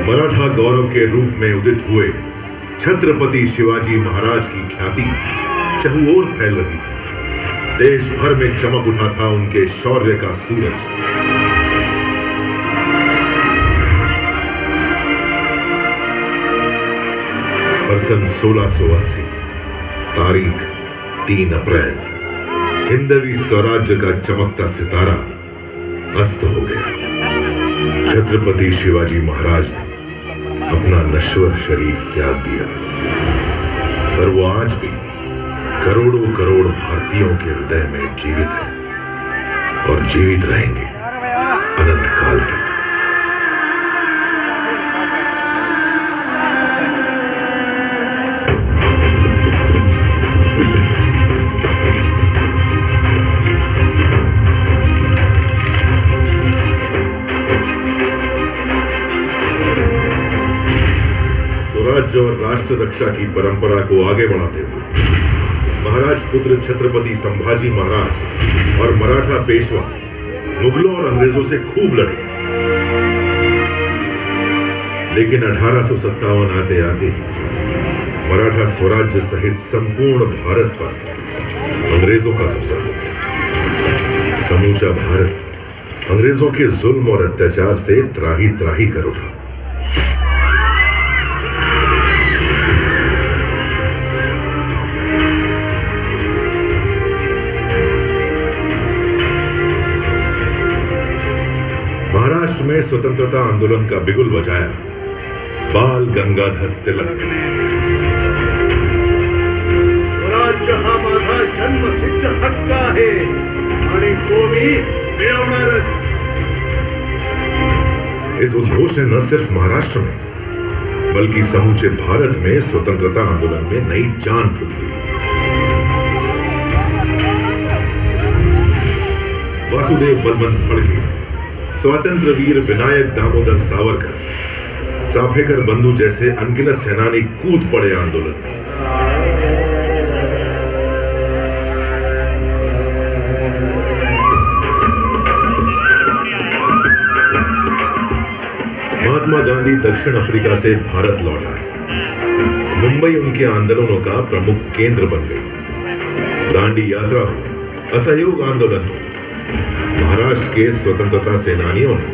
मराठा गौरव के रूप में उदित हुए छत्रपति शिवाजी महाराज की ख्याति चहुओर फैल रही थी। देश भर में चमक उठा था उनके शौर्य का सूरज। पर सन 1680 तारीख 3 अप्रैल हिंदवी स्वराज्य का चमकता सितारा अस्त हो गया। छत्रपति शिवाजी महाराज ने अपना नश्वर शरीर त्याग दिया, पर वो आज भी करोड़ों करोड़ भारतीयों के हृदय में जीवित है और जीवित रहेंगे अनंत काल तक। स्वराज्य और राष्ट्र रक्षा की परंपरा को आगे बढ़ाते हुए महाराज पुत्र छत्रपति संभाजी महाराज और मराठा पेशवा मुगलों और अंग्रेजों से खूब लड़े, लेकिन 1857 आते आते मराठा स्वराज्य सहित संपूर्ण भारत पर अंग्रेजों का कब्जा हो गया। समूचा भारत अंग्रेजों के जुल्म और अत्याचार से त्राही त्राही कर उठा। महाराष्ट्र में स्वतंत्रता आंदोलन का बिगुल बजाया बाल गंगाधर तिलक ने। स्वराज्य हा माझा जन्मसिद्ध हक्क आहे आणि तो मी मिळवणारच। इस उद्घोष ने न सिर्फ महाराष्ट्र में बल्कि समूचे भारत में स्वतंत्रता आंदोलन में नई जान फूंक दी। वासुदेव बलवंत फड़के, स्वतंत्र वीर विनायक दामोदर सावरकर, चाफेकर बंधु जैसे अनगिनत सेनानी कूद पड़े आंदोलन में। महात्मा गांधी दक्षिण अफ्रीका से भारत लौट आए। मुंबई उनके आंदोलनों का प्रमुख केंद्र बन गई। दांडी यात्रा हो, असहयोग आंदोलन हो, महाराष्ट्र के स्वतंत्रता सेनानियों ने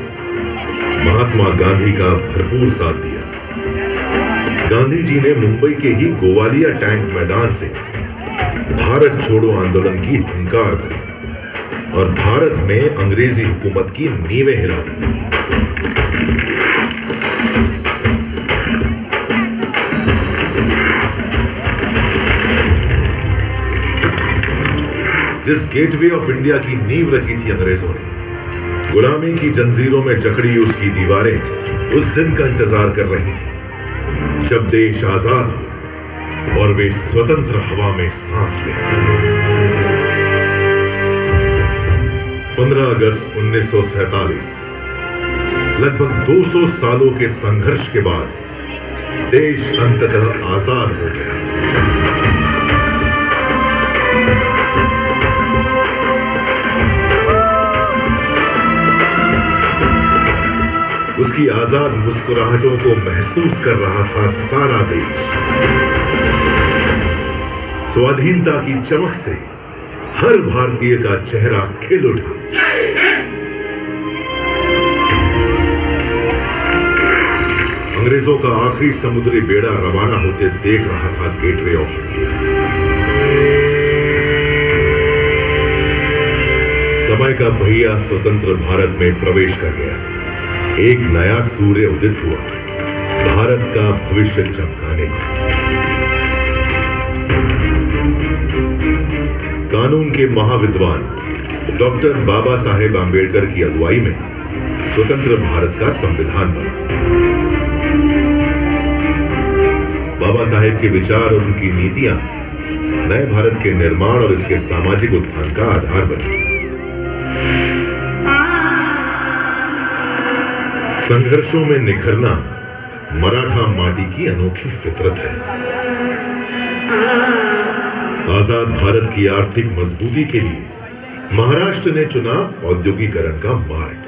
महात्मा गांधी का भरपूर साथ दिया। गांधी जी ने मुंबई के ही गोवालिया टैंक मैदान से भारत छोड़ो आंदोलन की हुंकार भरी और भारत में अंग्रेजी हुकूमत की नींवें हिला दी। जिस गेटवे ऑफ इंडिया की नींव रखी थी अंग्रेजों ने, गुलामी की जंजीरों में जकड़ी उसकी दीवारें उस दिन का इंतजार कर रही थी जब देश आजाद हो और वे स्वतंत्र हवा में सांस लें। 15 अगस्त 1947 लगभग 200 सालों के संघर्ष के बाद देश अंततः आजाद हो गया। उसकी आजाद मुस्कुराहटों को महसूस कर रहा था सारा देश। स्वाधीनता की चमक से हर भारतीय का चेहरा खिल उठा। अंग्रेजों का आखिरी समुद्री बेड़ा रवाना होते देख रहा था गेटवे ऑफ इंडिया। समय का पहिया स्वतंत्र भारत में प्रवेश कर गया। एक नया सूर्य उदित हुआ भारत का भविष्य चमकाने को। कानून के महाविद्वान डॉक्टर बाबा साहेब आंबेडकर की अगुवाई में स्वतंत्र भारत का संविधान बना। बाबा साहेब के विचार और उनकी नीतियां नए भारत के निर्माण और इसके सामाजिक उत्थान का आधार बनी। संघर्षों में निखरना मराठा माटी की अनोखी फितरत है। आजाद भारत की आर्थिक मजबूती के लिए महाराष्ट्र ने चुना औद्योगिकरण का मार्ग।